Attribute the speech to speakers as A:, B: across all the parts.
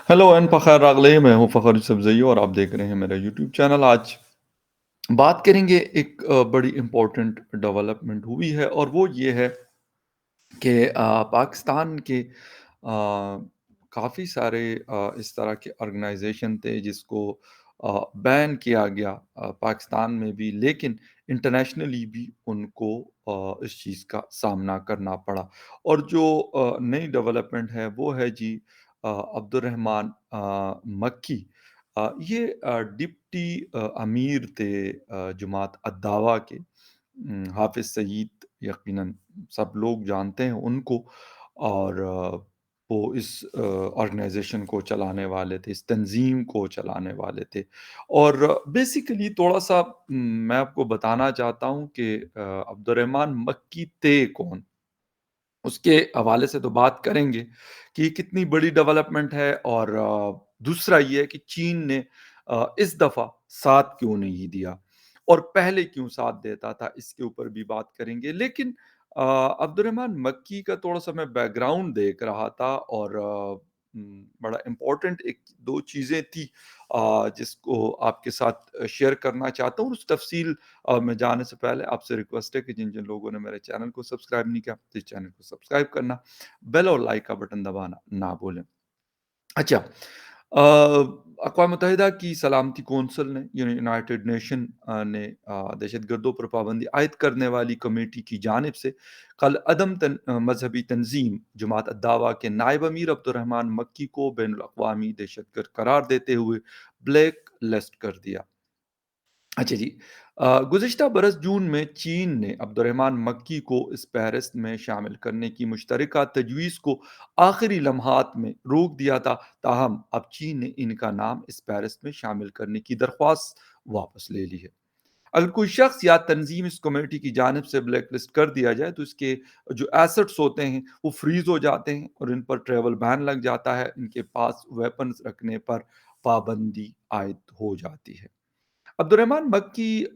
A: Hello and Fakhar अगले मैं हूँ फ़खर यूसुफ़ज़ई और आप देख रहे हैं मेरा यूट्यूब चैनल। आज बात करेंगे एक बड़ी इम्पोर्टेंट डेवलपमेंट हुई है और वो ये है कि पाकिस्तान के काफ़ी सारे इस तरह के ऑर्गेनाइजेशन थे जिसको बैन किया गया पाकिस्तान में भी, लेकिन इंटरनेशनली भी उनको इस चीज़ का सामना करना पड़ा। और जो नई डेवलपमेंट है वो है जी अब्दुर्रहमान मक्की। ये डिप्टी अमीर थे जमात अद-दावा के। हाफ़िज़ सईद यकीनन सब लोग जानते हैं उनको। और वो इस ऑर्गेनाइज़ेशन को चलाने वाले थे, इस तंज़ीम को चलाने वाले थे। और बेसिकली थोड़ा-सा मैं आपको बताना चाहता हूँ कि अब्दुर्रहमान मक्की थे कौन? उसके हवाले से तो बात करेंगे कि कितनी बड़ी डेवलपमेंट है। और दूसरा ये है कि चीन ने इस दफ़ा साथ क्यों नहीं दिया और पहले क्यों साथ देता था, इसके ऊपर भी बात करेंगे। लेकिन अब्दुर्रहमान मक्की का थोड़ा-सा मैं बैकग्राउंड देख रहा था और बड़ा इम्पोर्टेंट एक 2 चीज़ें थी जिसको आपके साथ शेयर करना चाहता हूँ। उस तफ़सील में जाने से पहले आपसे रिक्वेस्ट है कि जिन-जिन लोगों ने मेरे चैनल को सब्सक्राइब नहीं किया, प्लीज़ चैनल को सब्सक्राइब करना, बेल और लाइक का बटन दबाना ना भूलें। अच्छा, अक़वाम मुत्तहिदा की सलामती कौंसल ने यूनाइटेड नेशन ने दहशतगर्दों पर पाबंदी आयद करने वाली कमेटी की जानिब से कल मज़हबी तंज़ीम जमात अद-दावा के नायब अमीर अब्दुर्रहमान मक्की को बैनुल-अक़वामी दहशतगर्द करार देते हुए ब्लैक लिस्ट कर दिया। अच्छा जी। गुज़िश्ता बरस जून में चीन ने अब्दुर्रहमान मक्की को इस फ़हरिस्त में शामिल करने की मुश्तरका तजवीज़ को आखिरी लम्हात में रोक दिया था। ताहम अब चीन ने इनका नाम इस फ़हरिस्त में शामिल करने की दरख्वास्त वापस ले ली है। अगर कोई शख्स या तंज़ीम इस कमेटी की जानिब से ब्लैक लिस्ट कर दिया जाए तो इसके जो एसेट्स होते हैं वो फ्रीज़ हो जाते हैं और इन पर ट्रैवल बैन लग जाता है। इनके पास वेपन्स रखने पर पाबंदी आयद हो जाती है। अब्दुर्रहमान मक्की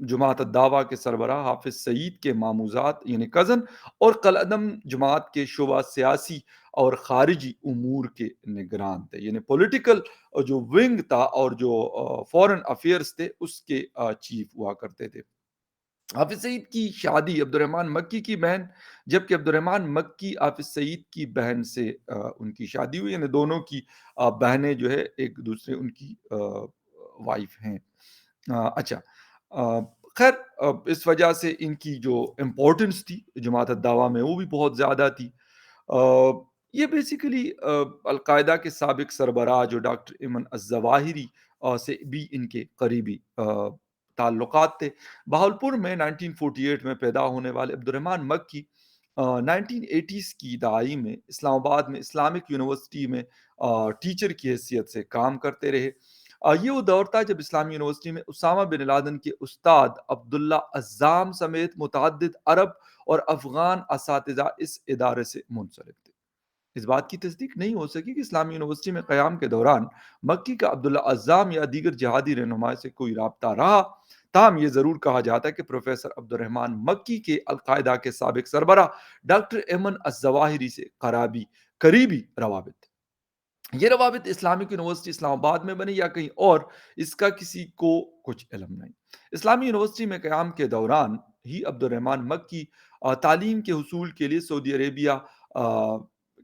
A: जमात अद-दावा के सरबराह हाफ़िज़ सईद के मामूज़ात यानी कज़न और कलअदम जमात के शुबा सियासी और ख़ारिजी उमूर के निगरान थे। यानी पॉलिटिकल जो विंग था और जो फ़ॉरेन अफ़ेयर्स थे उसके चीफ़ हुआ करते थे। हाफ़िज़ सईद की शादी अब्दुर्रहमान मक्की की बहन, जबकि अब्दुर्रहमान मक्की हाफ़िज़ सईद की बहन से उनकी शादी हुई, यानी दोनों की बहनें जो है एक-दूसरे उनकी वाइफ़ हैं। अच्छा, ख़ैर इस वजह से इनकी जो इम्पोर्टेंस थी जमात अद-दावा में वो भी बहुत ज़्यादा थी। ये बेसिकली अल-कायदा के साबिक सरबराह जो डॉक्टर अयमन अज़्ज़वाहिरी से भी इनके करीबी ताल्लुकात थे। बहावलपुर में 1948 में पैदा होने वाले अब्दुर्रहमान मक्की 1980s की दहाई में इस्लामाबाद में इस्लामिक यूनिवर्सिटी में टीचर की हैसियत से काम करते रहे। ये वो दौर था जब इस्लामी यूनिवर्सिटी में उसामा बिन लादेन के उस्ताद अब्दुल्ला अज़्ज़ाम समेत मुतअद्दिद अरब और अफ़गान असातिज़ा इस इदारे से मुंसलिक थे। इस बात की तस्दीक नहीं हो सकी कि इस्लामी यूनिवर्सिटी में क़याम के दौरान मक्की का अब्दुल्ला अज़्ज़ाम या दीगर जिहादी रहनुमा से कोई राब्ता रहा। ताहम ये ज़रूर कहा जाता है कि प्रोफ़ेसर अब्दुर्रहमान मक्की के अल-कायदा के साबिक सरबराह डॉक्टर अयमन अज़्ज़वाहिरी से करीबी रवाबित थे। ये रवाबित इस्लामिक यूनिवर्सिटी इस्लामाबाद में बनी या कहीं और, इसका किसी को कुछ इल्म नहीं। इस्लामी यूनिवर्सिटी में क़याम के दौरान ही अब्दुर्रहमान मक्की तालीम के हुसूल के लिए सऊदी अरेबिया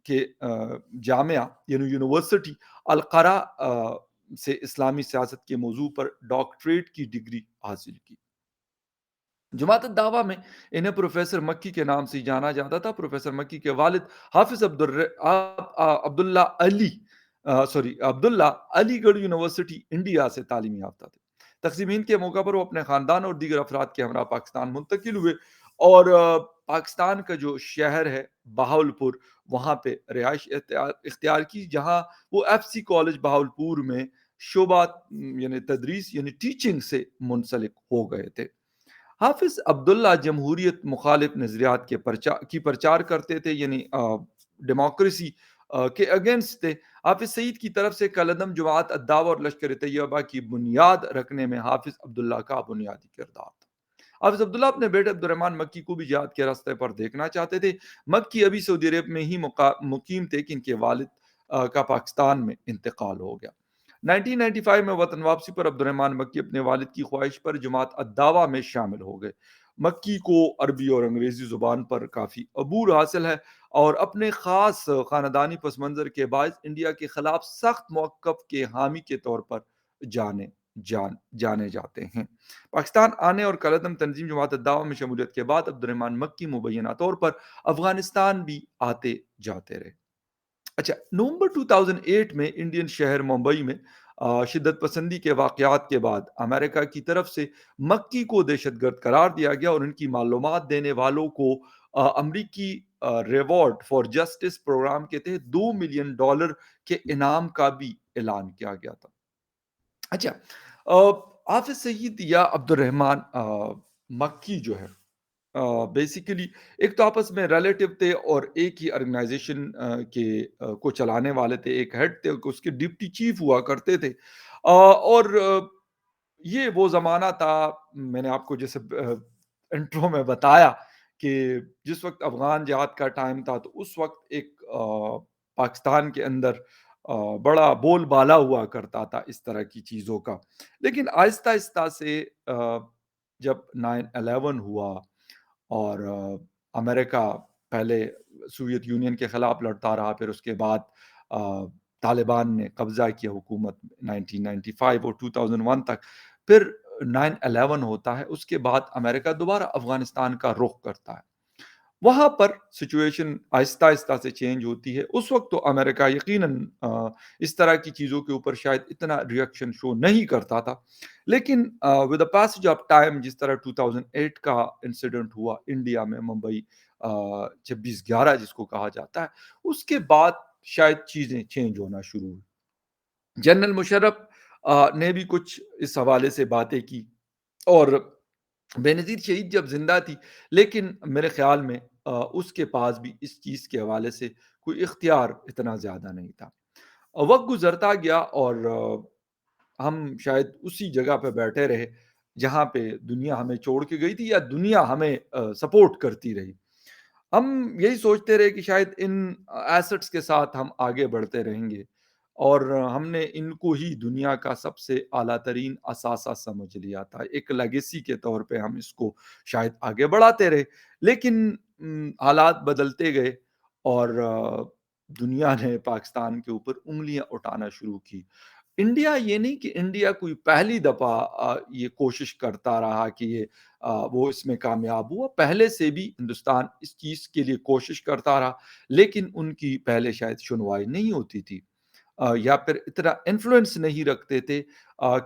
A: के जामिया यानी यूनिवर्सिटी अल-क़रा से इस्लामी सियासत के मौज़ू पर डॉक्टरेट की डिग्री हासिल की। जमात दावा में इन्हें प्रोफेसर मक्की के नाम से ही जाना जाता था। प्रोफेसर मक्की के वालिद हाफिज अब्दुल्ला अली अब्दुल्ला अलीगढ़ यूनिवर्सिटी इंडिया से तालीम याफ्ता थे। तक़सीम हिंद के मौका पर वो अपने ख़ानदान और दीगर अफराद के हमरा पाकिस्तान मुंतकिल हुए और पाकिस्तान का जो शहर है बहावलपुर, वहाँ पे रिहाइश इख्तियार की, जहाँ वो एफसी कॉलेज बहावलपुर में शोबा यानी तदरीस यानी टीचिंग से मुंसलिक हो गए थे। हाफ़िज़ अब्दुल्ला जमहूरियत मुखालिफ नज़रियात के प्रचार करते थे, यानी डेमोक्रेसी के अगेंस्ट थे। हाफ़िज़ सईद की तरफ से कलअदम जमात अद-दावा और लश्कर तैयबा की बुनियाद रखने में हाफ़िज़ अब्दुल्ला का बुनियादी किरदार था। हाफ़िज़ अब्दुल्ला अपने बेटे अब्दुर्रहमान मक्की को भी जिहाद के रास्ते पर देखना चाहते थे। मक्की अभी सऊदी अरब में ही मुकीम थे कि इनके वालिद کا پاکستان میں انتقال ہو گیا۔ 1995 میں وطن واپسی پر عبد الرحمن مکی اپنے والد کی خواہش پر جماعت الدعوہ میں شامل ہو گئے۔ مکی کو عربی اور انگریزی زبان پر کافی عبور حاصل ہے اور اپنے خاص خاندانی پس منظر کے باعث انڈیا کے خلاف سخت موقف کے حامی کے طور پر جانے جانے جاتے ہیں۔ پاکستان آنے اور کالعدم تنظیم جماعت الدعوہ میں شمولیت کے بعد عبد الرحمن مکی مبینہ طور پر افغانستان بھی آتے جاتے رہے۔ اچھا، نومبر 2008 میں انڈین شہر ممبئی میں شدت پسندی کے واقعات کے بعد امریکہ کی طرف سے مکی کو دہشت گرد قرار دیا گیا اور ان کی معلومات دینے والوں کو امریکی ریوارڈ فار جسٹس پروگرام کے تحت $2 ملین کے انعام کا بھی اعلان کیا گیا تھا۔ اچھا، حافظ سعید یا عبد الرحمن مکی جو ہے بیسیکلی ایک تو آپس میں ریلیٹو تھے اور ایک ہی آرگنائزیشن کے کو چلانے والے تھے، ایک ہیڈ تھے، اس کے ڈپٹی چیف ہوا کرتے تھے، اور یہ وہ زمانہ تھا، میں نے آپ کو جیسے انٹرو میں بتایا کہ جس وقت افغان جہاد کا ٹائم تھا تو اس وقت ایک پاکستان کے اندر بڑا بول بالا ہوا کرتا تھا اس طرح کی چیزوں کا، لیکن آہستہ آہستہ سے جب 9/11 ہوا اور امریکہ پہلے سوویت یونین کے خلاف لڑتا رہا، پھر اس کے بعد طالبان نے قبضہ کیا حکومت 1995 اور 2001 تک، پھر 9/11 ہوتا ہے، اس کے بعد امریکہ دوبارہ افغانستان کا رخ کرتا ہے۔ وہاں پر سچویشن آہستہ آہستہ سے چینج ہوتی ہے۔ اس وقت تو امریکہ یقیناً اس طرح کی چیزوں کے اوپر شاید اتنا ریئیکشن شو نہیں کرتا تھا، لیکن with the passage of time جس طرح 2008 کا انسیڈنٹ ہوا انڈیا میں، ممبئی 26/11 جس کو کہا جاتا ہے، اس کے بعد شاید چیزیں چینج ہونا شروع ہوئی۔ جنرل مشرف نے بھی کچھ اس حوالے سے باتیں کی، اور بے نظیر شہید جب زندہ تھی، لیکن میرے خیال میں اس کے پاس بھی اس چیز کے حوالے سے کوئی اختیار اتنا زیادہ نہیں تھا۔ وقت گزرتا گیا اور ہم شاید اسی جگہ پہ بیٹھے رہے جہاں پہ دنیا ہمیں چھوڑ کے گئی تھی، یا دنیا ہمیں سپورٹ کرتی رہی۔ ہم یہی سوچتے رہے کہ شاید ان ایسٹس کے ساتھ ہم آگے بڑھتے رہیں گے، اور ہم نے ان کو ہی دنیا کا سب سے اعلیٰ ترین اثاثہ سمجھ لیا تھا، ایک لیگیسی کے طور پہ ہم اس کو شاید آگے بڑھاتے رہے، لیکن حالات بدلتے گئے اور دنیا نے پاکستان کے اوپر انگلیاں اٹھانا شروع کی۔ انڈیا یہ نہیں کہ انڈیا کوئی پہلی دفعہ یہ کوشش کرتا رہا کہ یہ وہ اس میں کامیاب ہوا، پہلے سے بھی ہندوستان اس چیز کے لیے کوشش کرتا رہا، لیکن ان کی پہلے شاید سنوائی نہیں ہوتی تھی، یا پھر اتنا انفلوئنس نہیں رکھتے تھے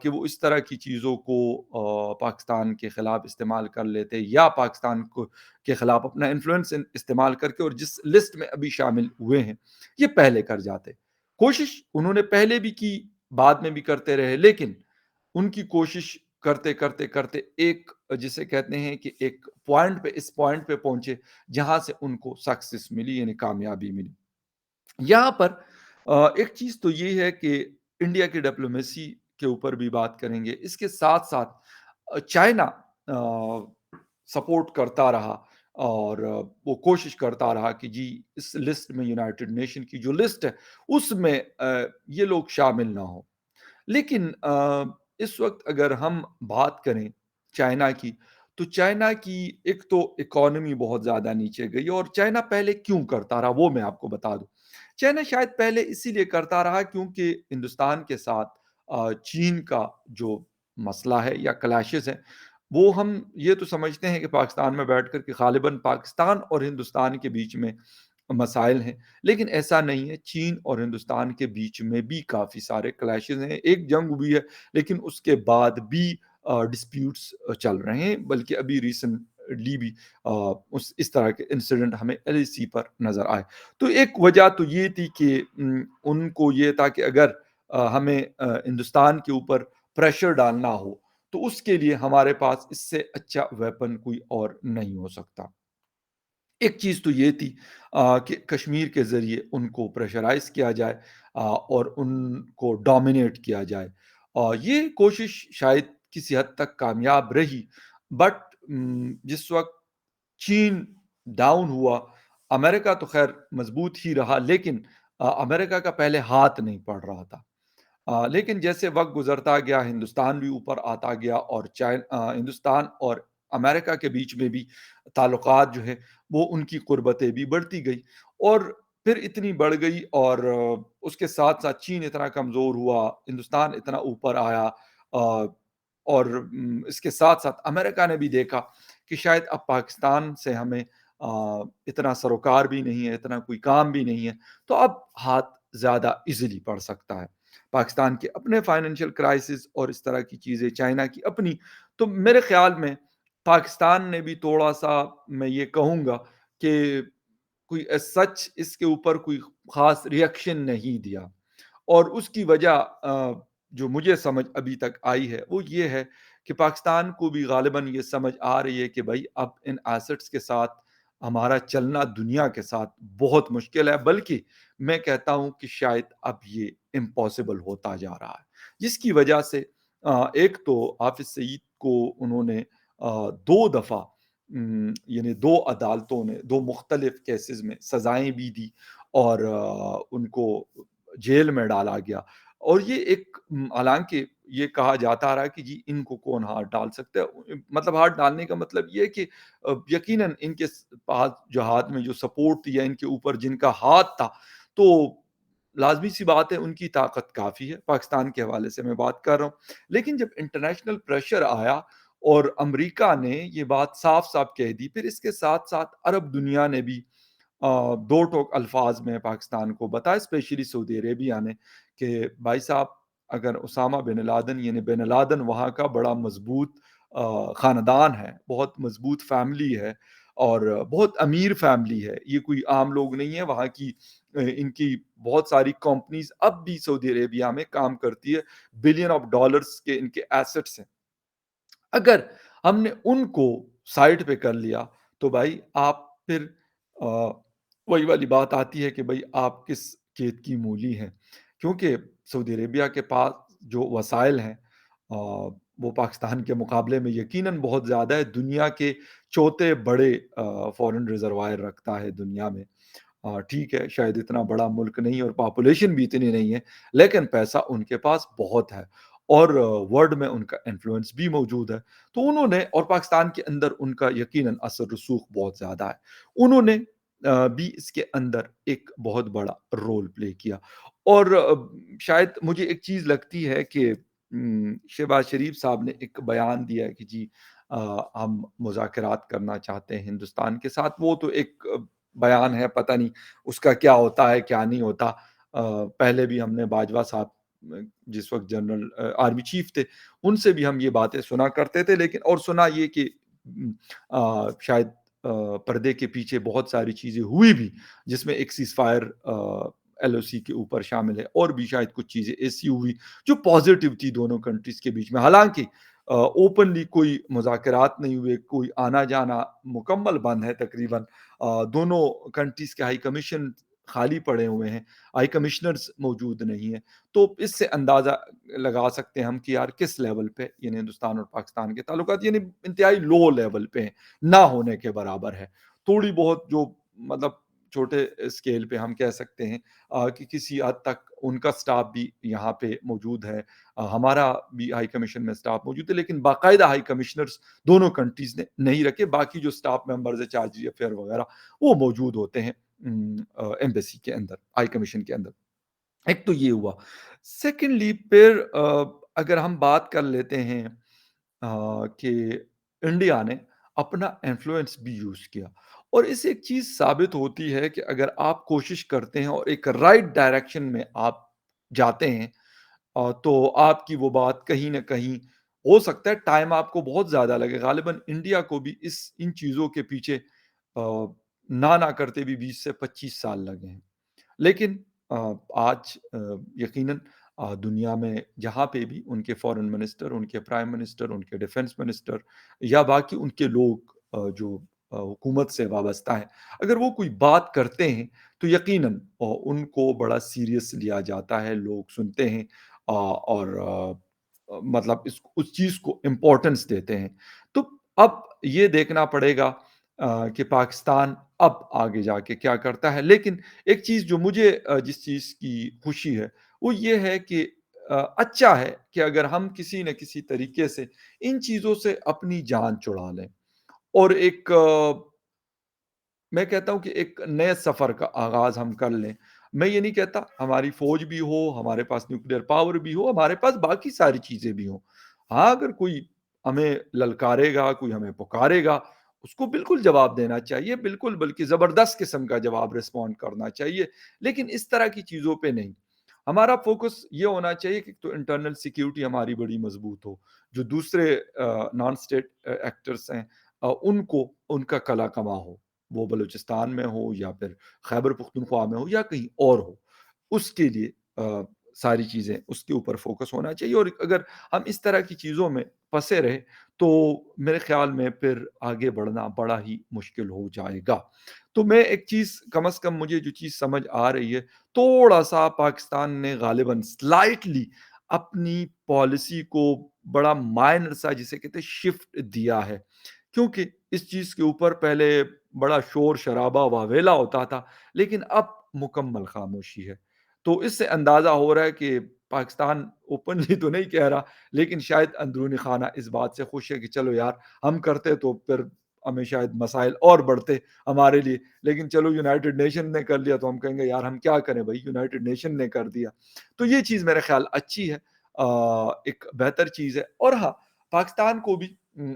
A: کہ وہ اس طرح کی چیزوں کو پاکستان کے خلاف استعمال کر لیتے، یا پاکستان کو کے خلاف اپنا انفلوئنس استعمال کر کے، اور جس لسٹ میں ابھی شامل ہوئے ہیں یہ پہلے کر جاتے۔ کوشش انہوں نے پہلے بھی کی، بعد میں بھی کرتے رہے، لیکن ان کی کوشش کرتے کرتے کرتے ایک جسے کہتے ہیں کہ ایک پوائنٹ پہ، اس پوائنٹ پہ پہنچے جہاں سے ان کو سکسیس ملی، یعنی کامیابی ملی۔ یہاں پر ایک چیز تو یہ ہے کہ انڈیا کی ڈپلومیسی کے اوپر بھی بات کریں گے، اس کے ساتھ ساتھ چائنا سپورٹ کرتا رہا، اور وہ کوشش کرتا رہا کہ جی اس لسٹ میں، یونائٹڈ نیشن کی جو لسٹ ہے اس میں یہ لوگ شامل نہ ہوں۔ لیکن اس وقت اگر ہم بات کریں چائنا کی، تو چائنا کی ایک تو اکانومی بہت زیادہ نیچے گئی، اور چائنا پہلے کیوں کرتا رہا وہ میں آپ کو بتا دوں۔ چائنا شاید پہلے اسی لیے کرتا رہا کیونکہ ہندوستان کے ساتھ چین کا جو مسئلہ ہے یا کلیشز ہیں، وہ ہم یہ تو سمجھتے ہیں کہ پاکستان میں بیٹھ کر کہ غالباً پاکستان اور ہندوستان کے بیچ میں مسائل ہیں، لیکن ایسا نہیں ہے، چین اور ہندوستان کے بیچ میں بھی کافی سارے کلیشز ہیں، ایک جنگ ہوئی ہے لیکن اس کے بعد بھی ڈسپیوٹس چل رہے ہیں، بلکہ ابھی ریسنٹلی بھی اس طرح کے انسیڈنٹ ہمیں LAC پر نظر آئے۔ تو ایک وجہ تو یہ تھی کہ ان کو یہ تھا کہ اگر ہمیں ہندوستان کے اوپر پریشر ڈالنا ہو تو اس کے لیے ہمارے پاس اس سے اچھا ویپن کوئی اور نہیں ہو سکتا۔ ایک چیز تو یہ تھی کہ کشمیر کے ذریعے ان کو پریشرائز کیا جائے اور ان کو ڈومینیٹ کیا جائے، اور یہ کوشش شاید کسی حد تک کامیاب رہی، بٹ جس وقت چین ڈاؤن ہوا، امریکہ تو خیر مضبوط ہی رہا، لیکن अमेरिका का पहले हाथ नहीं पड़ रहा था। लेकिन जैसे वक़्त गुज़रता गया, हिंदुस्तान भी ऊपर आता गया और हिंदुस्तान और अमेरिका के बीच में भी ताल्लुकात जो है, वो उनकी क़ुर्बतें भी बढ़ती गई और फिर इतनी बढ़ गई और उसके साथ-साथ चीन इतना कमज़ोर हुआ, हिंदुस्तान इतना ऊपर आया और इसके साथ-साथ अमेरिका ने भी देखा कि शायद अब पाकिस्तान से हमें इतना सरोकार भी नहीं है, इतना कोई काम भी नहीं है, तो अब हाथ ज़्यादा ईज़िली पड़ सकता है। पाकिस्तान के अपने फाइनेंशियल क्राइसिस और इस तरह की चीज़ें, चाइना की अपनी, तो मेरे ख़्याल में पाकिस्तान ने भी थोड़ा-सा, मैं ये कहूँगा कि कोई सच इसके ऊपर कोई ख़ास रिएक्शन नहीं दिया। और उसकी वजह जो मुझे समझ अभी तक आई है, वो ये है कि पाकिस्तान को भी ग़ालिबन ये समझ आ रही है कि भई अब इन एसेट्स के साथ हमारा चलना दुनिया के साथ बहुत मुश्किल है, बल्कि मैं कहता हूँ कि शायद अब ये इम्पॉसिबल होता जा रहा है। जिसकी वजह से एक तो हाफ़िज़ सईद को उन्होंने 2 दफ़ा यानी 2 अदालतों ने 2 मुख्तलिफ केसेज़ में सज़ाएँ भी दी और उनको जेल में डाला गया और ये एक हालाँकि ये कहा जाता रहा कि जी इनको कौन हाथ डाल सकता है। मतलब हाथ डालने का मतलब ये है कि यकीनन इनके पास जो हाथ में जो सपोर्ट थी या इनके ऊपर जिनका हाथ था, तो लाज़मी-सी बात है उनकी ताकत काफ़ी है, पाकिस्तान के हवाले से मैं बात कर रहा हूँ। लेकिन जब इंटरनेशनल प्रेशर आया और अमेरिका ने ये बात साफ-साफ कह दी, फिर इसके साथ-साथ अरब दुनिया ने भी दो टोक अल्फाज में पाकिस्तान को बताया, स्पेशली सऊदी अरेबिया ने, कि भाई साहब अगर उसामा बिन लादेन यानी बिन लादेन वहाँ का बड़ा मजबूत ख़ानदान है, बहुत मजबूत फैमिली है और बहुत अमीर फैमिली है, ये कोई आम लोग नहीं है। वहाँ की इनकी बहुत सारी कंपनीज अब भी सऊदी अरेबिया में काम करती है, बिलियन ऑफ डॉलर्स के इनके एसेट्स हैं। अगर हमने उनको साइड पे कर लिया, तो भाई आप फिर अ, वही वाली बात आती है कि भाई आप किस खेत की मूली हैं। क्योंकि सऊदी अरेबिया के पास जो वसाइल हैं वो पाकिस्तान के मुकाबले में यकीनन बहुत ज़्यादा है। दुनिया के चौथे बड़े फ़ॉरेन रिज़र्वायर रखता है दुनिया में। ठीक है, शायद इतना बड़ा मुल्क नहीं और पॉपुलेशन भी इतनी नहीं है, लेकिन पैसा उनके पास बहुत है और वर्ल्ड में उनका इन्फ्लुएंस भी मौजूद है। तो उन्होंने और पाकिस्तान के अंदर उनका यकीनन असर-रसूख बहुत ज़्यादा है। उन्होंने भी इसके अंदर एक बहुत बड़ा रोल प्ले किया और शायद मुझे एक चीज़ लगती है कि शहबाज़ शरीफ साहब ने एक बयान दिया है कि जी हम मुज़ाकरात करना चाहते हैं हिंदुस्तान के साथ। वो तो एक बयान है, पता नहीं उसका क्या होता है, क्या नहीं होता। पहले भी हमने बाजवा साहब जिस वक़्त जनरल आर्मी चीफ थे, उनसे भी हम ये बातें सुना करते थे, लेकिन और सुना ये कि शायद पर्दे के पीछे बहुत सारी चीज़ें हुई भी, जिसमें एक सीज़फायर एलओसी के ऊपर शामिल है और भी शायद कुछ चीज़ें ऐसी हुई, जो पॉज़िटिव थी दोनों कंट्रीज़ के बीच में। हालाँकि ओपनली कोई मुज़ाकरात नहीं हुए, कोई आना-जाना मुकम्मल बंद है तकरीबन। दोनों कंट्रीज़ के हाई कमीशन खाली पड़े हुए हैं, हाई कमिश्नर्स मौजूद नहीं हैं। तो इससे अंदाज़ा लगा सकते हैं हम कि यार किस लेवल पे यानी हिंदुस्तान और पाकिस्तान के ताल्लुकात यानी इंतहाई लो लेवल पे हैं, ना होने के बराबर है। थोड़ी बहुत जो मतलब छोटे स्केल पे हम कह सकते हैं कि किसी हद तक उनका स्टाफ भी यहाँ पे मौजूद है। हमारा भी हाई कमीशन में स्टाफ मौजूद है, लेकिन बाकायदा हाई कमिश्नर्स दोनों कंट्रीज़ ने नहीं रखे। बाकी जो स्टाफ मेंबर्स हैं, चार्ज अफेयर वगैरह, वो मौजूद होते हैं एम्बेसी के अंदर, हाई कमीशन के अंदर। एक तो ये हुआ। सेकेंडली फिर अगर हम बात कर लेते हैं कि इंडिया ने अपना इन्फ्लुएंस भी यूज़ किया और इससे एक चीज़ साबित होती है कि अगर आप कोशिश करते हैं और एक राइट डायरेक्शन में आप जाते हैं तो आपकी वो बात कहीं न कहीं हो सकता है टाइम आपको बहुत ज़्यादा लगे। ग़ालिबन इंडिया को भी इस इन चीज़ों के पीछे ना करते भी 20 से 25 साल लगे हैं। लेकिन आज यकीनन दुनिया में जहाँ पे भी उनके फॉरेन मिनिस्टर, उनके प्राइम मिनिस्टर, उनके डिफेंस मिनिस्टर या बाकी उनके लोग जो हुकूमत से वाबस्ता हैं, अगर वो कोई बात करते हैं, तो यकीनन उनको बड़ा सीरियस लिया जाता है, लोग सुनते हैं और मतलब इस उस चीज़ को इम्पोर्टेंस देते हैं। तो अब ये देखना पड़ेगा कि पाकिस्तान اب آگے جا کے کیا کرتا ہے۔ لیکن ایک چیز جو مجھے جس چیز کی خوشی ہے، وہ یہ ہے کہ اچھا ہے کہ اگر ہم کسی نہ کسی طریقے سے ان چیزوں سے اپنی جان چھڑا لیں اور ایک میں کہتا ہوں کہ ایک نئے سفر کا آغاز ہم کر لیں۔ میں یہ نہیں کہتا ہماری فوج بھی ہو، ہمارے پاس نیوکلیئر پاور بھی ہو، ہمارے پاس باقی ساری چیزیں بھی ہوں۔ ہاں، اگر کوئی ہمیں للکارے گا، کوئی ہمیں پکارے گا، اس کو بالکل جواب دینا چاہیے، بالکل بلکہ زبردست قسم کا جواب رسپونڈ کرنا چاہیے، لیکن اس طرح کی چیزوں پہ نہیں۔ ہمارا فوکس یہ ہونا چاہیے کہ تو انٹرنل سیکیورٹی ہماری بڑی مضبوط ہو، جو دوسرے نان اسٹیٹ ایکٹرس ہیں ان کو ان کا کلا کما ہو، وہ بلوچستان میں ہو یا پھر خیبر پختونخوا میں ہو یا کہیں اور ہو، اس کے لیے ساری چیزیں اس کے اوپر فوکس ہونا چاہیے۔ اور اگر ہم اس طرح کی چیزوں میں پھنسے رہے تو میرے خیال میں پھر آگے بڑھنا بڑا ہی مشکل ہو جائے گا۔ تو میں ایک چیز کم از کم مجھے جو چیز سمجھ آ رہی ہے، تھوڑا سا پاکستان نے غالباً سلائٹلی اپنی پالیسی کو بڑا مائنر سا جسے کہتے ہیں شفٹ دیا ہے، کیونکہ اس چیز کے اوپر پہلے بڑا شور شرابہ واویلا ہوتا تھا، لیکن اب مکمل خاموشی ہے۔ تو اس سے اندازہ ہو رہا ہے کہ پاکستان اوپنلی تو نہیں کہہ رہا، لیکن شاید اندرونی خانہ اس بات سے خوش ہے کہ چلو یار ہم کرتے تو پھر ہمیں شاید مسائل اور بڑھتے ہمارے لیے، لیکن چلو یونائٹڈ نیشن نے کر لیا تو ہم کہیں گے یار ہم کیا کریں بھائی، یونائٹڈ نیشن نے کر دیا۔ تو یہ چیز میرے خیال اچھی ہے، ایک بہتر چیز ہے۔ اور ہاں، پاکستان کو بھی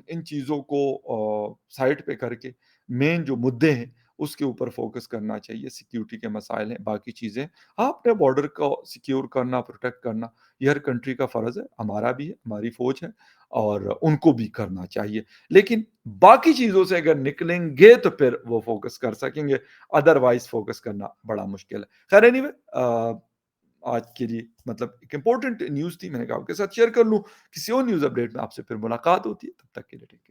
A: ان چیزوں کو سائڈ پہ کر کے مین جو مدے ہیں اس کے اوپر فوکس کرنا چاہیے۔ سیکیورٹی کے مسائل ہیں، باقی چیزیں، ہاں اپنے بارڈر کو سیکیور کرنا، پروٹیکٹ کرنا، یہ ہر کنٹری کا فرض ہے، ہمارا بھی ہے، ہماری فوج ہے اور ان کو بھی کرنا چاہیے۔ لیکن باقی چیزوں سے اگر نکلیں گے تو پھر وہ فوکس کر سکیں گے، ادروائز فوکس کرنا بڑا مشکل ہے۔ خیر اینی وے، آج کے لیے مطلب ایک امپورٹنٹ نیوز تھی، میں نے کہا آپ کے ساتھ شیئر کر لوں۔ کسی اور نیوز اپڈیٹ میں آپ سے پھر ملاقات ہوتی ہے، تب تک کے لیے ٹیک